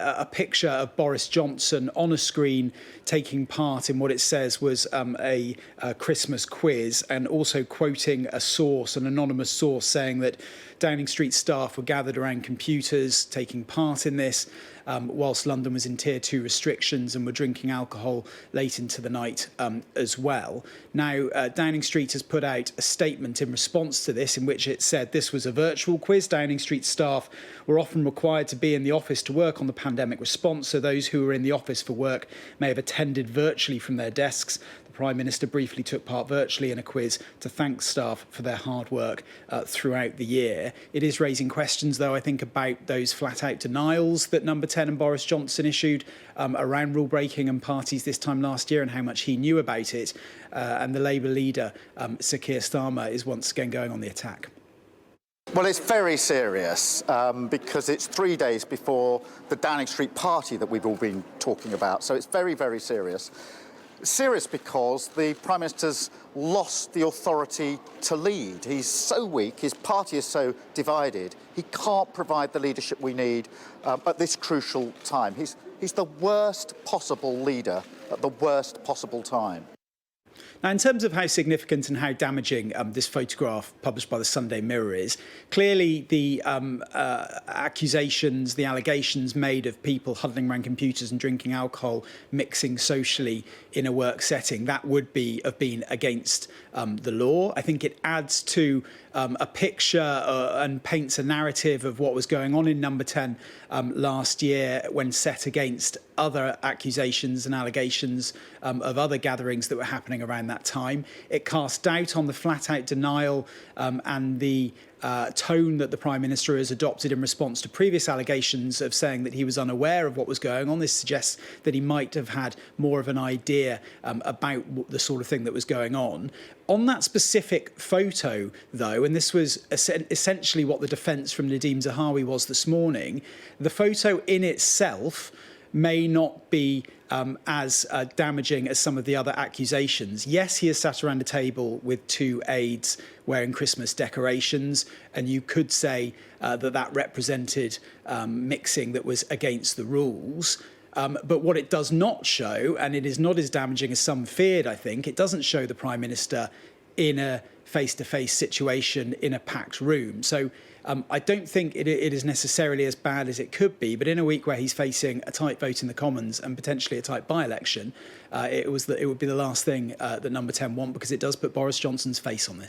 a picture of Boris Johnson on a screen taking part in what it says was a Christmas quiz, and also quoting a source, an anonymous source, saying that Downing Street staff were gathered around computers taking part in this, whilst London was in Tier 2 restrictions and were drinking alcohol late into the night as well. Now, Downing Street has put out a statement in response to this in which it said this was a virtual quiz. Downing Street staff were often required to be in the office to work on the pandemic response, so those who were in the office for work may have attended virtually from their desks. The Prime Minister briefly took part virtually in a quiz to thank staff for their hard work throughout the year. It is raising questions, though, I think, about those flat-out denials that Number 10 and Boris Johnson issued around rule-breaking and parties this time last year, and how much he knew about it. And the Labour leader, Sir Keir Starmer, is once again going on the attack. Well, it's very serious because it's 3 days before the Downing Street party that we've all been talking about. So it's very, very serious. Serious because the Prime Minister's lost the authority to lead. He's so weak, his party is so divided, he can't provide the leadership we need at this crucial time. He's the worst possible leader at the worst possible time. Now, in terms of how significant and how damaging this photograph published by the Sunday Mirror is, clearly the accusations, the allegations made of people huddling around computers and drinking alcohol, mixing socially in a work setting, that would have been against the law. I think it adds to a picture and paints a narrative of what was going on in Number 10 last year, when set against other accusations and allegations of other gatherings that were happening around that time. It cast doubt on the flat-out denial and the tone that the Prime Minister has adopted in response to previous allegations of saying that he was unaware of what was going on. This suggests that he might have had more of an idea about the sort of thing that was going on. On that specific photo, though, and this was essentially what the defence from Nadeem Zahawi was this morning, the photo in itself may not be as damaging as some of the other accusations. Yes, he is sat around a table with two aides wearing Christmas decorations, and you could say that represented mixing that was against the rules. But what it does not show, and it is not as damaging as some feared, I think, it doesn't show the Prime Minister in a face-to-face situation in a packed room. So I don't think it is necessarily as bad as it could be, but in a week where he's facing a tight vote in the Commons and potentially a tight by-election, it would be the last thing that Number 10 want, because it does put Boris Johnson's face on this.